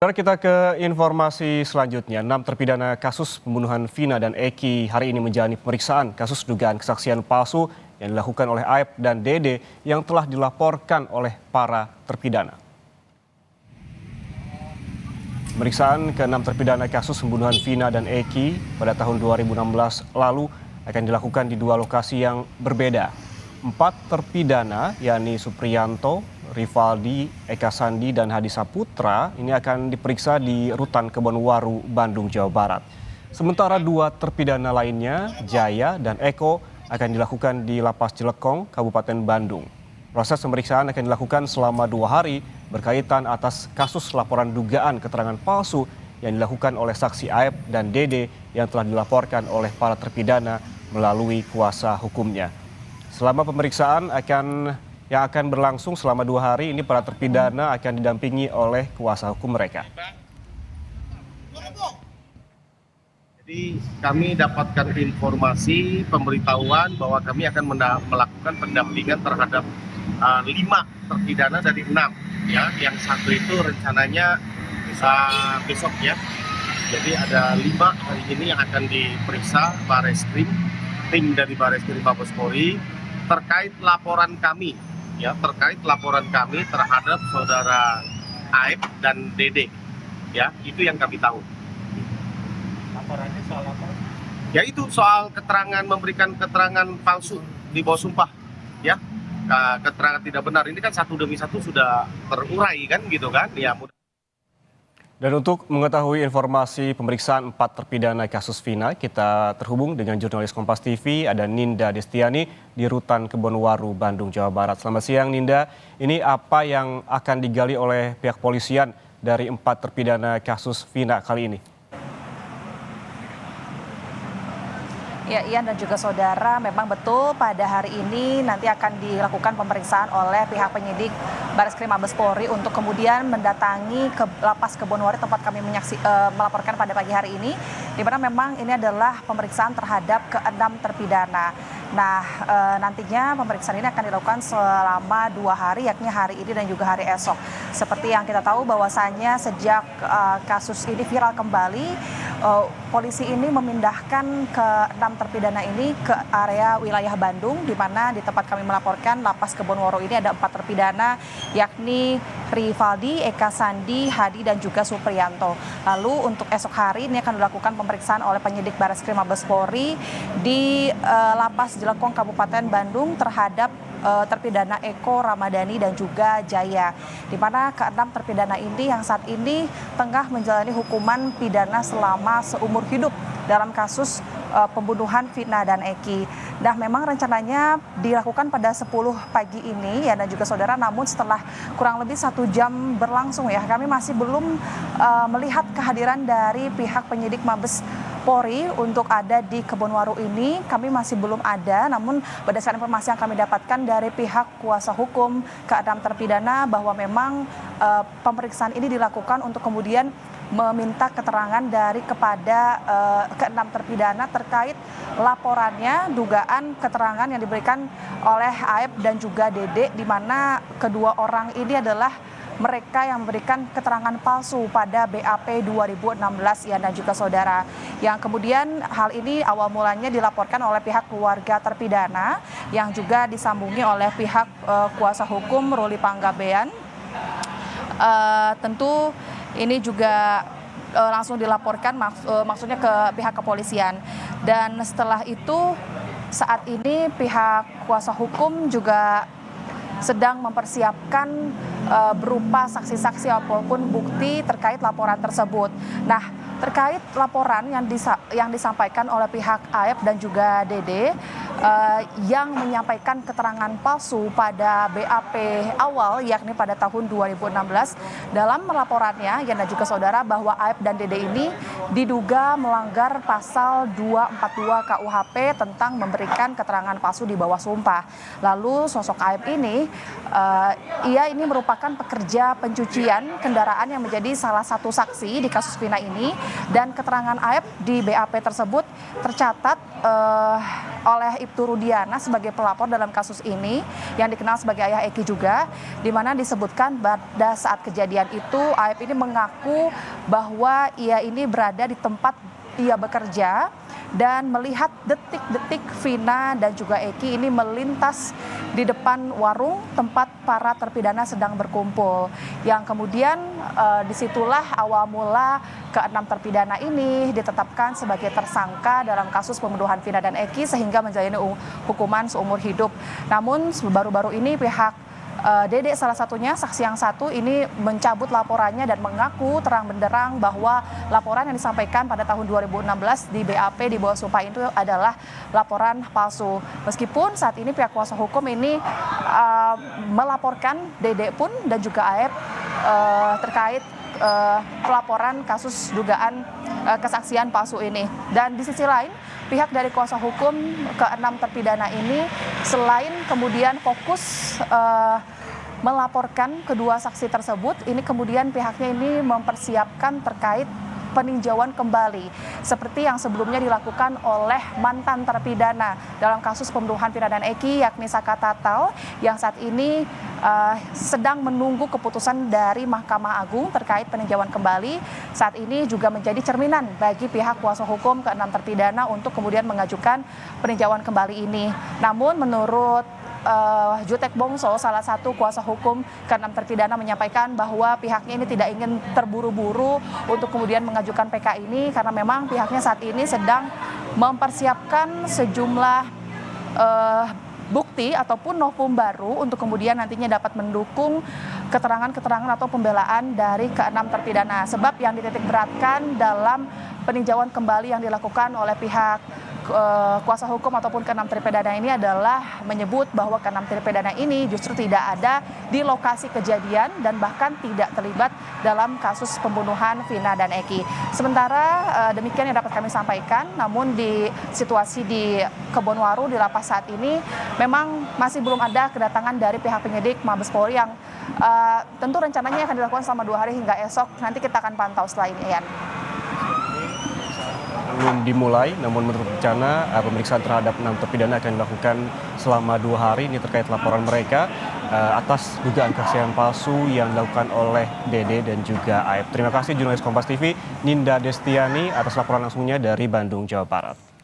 Sekarang kita ke informasi selanjutnya. 6 terpidana kasus pembunuhan Vina dan Eki hari ini menjalani pemeriksaan kasus dugaan kesaksian palsu yang dilakukan oleh Aep dan Dede yang telah dilaporkan oleh para terpidana. Pemeriksaan ke-6 terpidana kasus pembunuhan Vina dan Eki pada tahun 2016 lalu akan dilakukan di 2 lokasi yang berbeda. 4 terpidana, yakni Supriyanto, Rivaldi, Eka Sandi, dan Hadi Saputra ini akan diperiksa di Rutan Kebonwaru, Bandung, Jawa Barat. Sementara 2 terpidana lainnya, Jaya dan Eko, akan dilakukan di Lapas Cilekong, Kabupaten Bandung. Proses pemeriksaan akan dilakukan selama 2 hari berkaitan atas kasus laporan dugaan keterangan palsu yang dilakukan oleh saksi Aep dan Dede yang telah dilaporkan oleh para terpidana melalui kuasa hukumnya. Selama pemeriksaan yang akan berlangsung selama 2 hari ini, para terpidana akan didampingi oleh kuasa hukum mereka. Jadi kami dapatkan informasi pemberitahuan bahwa kami akan melakukan pendampingan terhadap 5 terpidana dari 6. Ya, yang 1 itu rencananya besok ya. Jadi ada 5 hari ini yang akan diperiksa Bareskrim, tim dari Bareskrim Mabes Polri terkait laporan kami terhadap saudara Aep dan Dede. Ya, itu yang kami tahu. Laporannya soal apa? Ya, itu soal memberikan keterangan palsu di bawah sumpah. Ya, keterangan tidak benar. Ini kan satu demi satu sudah terurai kan gitu kan. Ya, mudah. Dan untuk mengetahui informasi pemeriksaan 4 terpidana kasus Vina, kita terhubung dengan jurnalis Kompas TV, ada Ninda Destiani di Rutan Kebonwaru, Bandung, Jawa Barat. Selamat siang Ninda, ini apa yang akan digali oleh pihak polisian dari 4 terpidana kasus Vina kali ini? Ya, Ian dan juga saudara, memang betul pada hari ini nanti akan dilakukan pemeriksaan oleh pihak penyidik Bareskrim Mabes Polri untuk kemudian mendatangi ke Lapas Kebonwaru tempat kami melaporkan pada pagi hari ini, di mana memang ini adalah pemeriksaan terhadap ke-6 terpidana. Nah, nantinya pemeriksaan ini akan dilakukan selama 2 hari, yakni hari ini dan juga hari esok. Seperti yang kita tahu bahwasannya sejak kasus ini viral kembali, polisi ini memindahkan ke-6 terpidana ini ke area wilayah Bandung, di mana di tempat kami melaporkan Lapas Kebonwaru ini ada 4 terpidana, yakni Rivaldi, Eka Sandi, Hadi, dan juga Supriyanto. Lalu untuk esok hari ini akan dilakukan pemeriksaan oleh penyidik Bareskrim Mabes Polri di Lapas Cilekong, Kabupaten Bandung terhadap terpidana Eko, Ramadhani, dan juga Jaya, di mana ke-6 terpidana ini yang saat ini tengah menjalani hukuman pidana selama seumur hidup dalam kasus pembunuhan Vina dan Eki. Nah, memang rencananya dilakukan pada 10 pagi ini ya dan juga saudara, namun setelah kurang lebih 1 jam berlangsung ya, kami masih belum melihat kehadiran dari pihak penyidik Mabes Polri untuk ada di Kebonwaru ini. Kami masih belum ada, namun berdasarkan informasi yang kami dapatkan dari pihak kuasa hukum ke-6 terpidana bahwa memang pemeriksaan ini dilakukan untuk kemudian meminta keterangan kepada ke-6 terpidana terkait laporannya dugaan keterangan yang diberikan oleh Aep dan juga Dede, di mana kedua orang ini adalah mereka yang memberikan keterangan palsu pada BAP 2016 ya dan juga saudara. Yang kemudian hal ini awal mulanya dilaporkan oleh pihak keluarga terpidana yang juga disambungi oleh pihak kuasa hukum Ruli Panggabean. Tentu ini juga langsung dilaporkan maksudnya ke pihak kepolisian. Dan setelah itu saat ini pihak kuasa hukum juga sedang mempersiapkan berupa saksi-saksi ataupun bukti terkait laporan tersebut. Nah, terkait laporan yang disampaikan oleh pihak Aep dan juga Dede yang menyampaikan keterangan palsu pada BAP awal yakni pada tahun 2016, dalam laporannya dan juga saudara bahwa Aep dan Dede ini diduga melanggar pasal 242 KUHP tentang memberikan keterangan palsu di bawah sumpah. Lalu sosok Aep ini ia ini merupakan pekerja pencucian kendaraan yang menjadi salah satu saksi di kasus Vina ini, dan keterangan Aep di BAP tersebut tercatat oleh Ibtu Rudiana sebagai pelapor dalam kasus ini yang dikenal sebagai ayah Eki juga, di mana disebutkan pada saat kejadian itu Aep ini mengaku bahwa ia ini berada di tempat ia bekerja dan melihat detik-detik Vina dan juga Eki ini melintas di depan warung tempat para terpidana sedang berkumpul. Yang kemudian disitulah awal mula ke-6 terpidana ini ditetapkan sebagai tersangka dalam kasus pembunuhan Vina dan Eki sehingga menjalani hukuman seumur hidup. Namun baru-baru ini pihak Dede salah satunya, saksi yang satu ini mencabut laporannya dan mengaku terang benderang bahwa laporan yang disampaikan pada tahun 2016 di BAP di bawah sumpah itu adalah laporan palsu. Meskipun saat ini pihak kuasa hukum ini melaporkan Dede pun dan juga Aep terkait pelaporan kasus dugaan kesaksian palsu ini. Dan di sisi lain, pihak dari kuasa hukum ke-6 terpidana ini selain kemudian fokus melaporkan kedua saksi tersebut, ini kemudian pihaknya ini mempersiapkan terkait peninjauan kembali seperti yang sebelumnya dilakukan oleh mantan terpidana dalam kasus pembunuhan Vina dan Eki yakni Saka Tatal yang saat ini sedang menunggu keputusan dari Mahkamah Agung terkait peninjauan kembali. Saat ini juga menjadi cerminan bagi pihak kuasa hukum ke-6 terpidana untuk kemudian mengajukan peninjauan kembali ini. Namun menurut Jutek Bongso, salah satu kuasa hukum ke-6 terpidana menyampaikan bahwa pihaknya ini tidak ingin terburu-buru untuk kemudian mengajukan PK ini karena memang pihaknya saat ini sedang mempersiapkan sejumlah bukti ataupun novum baru untuk kemudian nantinya dapat mendukung keterangan-keterangan atau pembelaan dari ke-6 terpidana. Sebab yang dititik beratkan dalam peninjauan kembali yang dilakukan oleh pihak kuasa hukum ataupun ke-6 terpidana ini adalah menyebut bahwa ke-6 terpidana ini justru tidak ada di lokasi kejadian dan bahkan tidak terlibat dalam kasus pembunuhan Vina dan Eki. Sementara demikian yang dapat kami sampaikan, namun di situasi di Kebonwaru di lapas saat ini memang masih belum ada kedatangan dari pihak penyidik Mabes Polri yang tentu rencananya akan dilakukan selama 2 hari hingga esok. Nanti kita akan pantau setelah ini, Ian. Belum dimulai, namun menurut rencana pemeriksaan terhadap 6 terpidana akan dilakukan selama 2 hari. Ini terkait laporan mereka atas dugaan kesaksian palsu yang dilakukan oleh Dede dan juga Aep. Terima kasih jurnalis Kompas TV Ninda Destiani atas laporan langsungnya dari Bandung, Jawa Barat.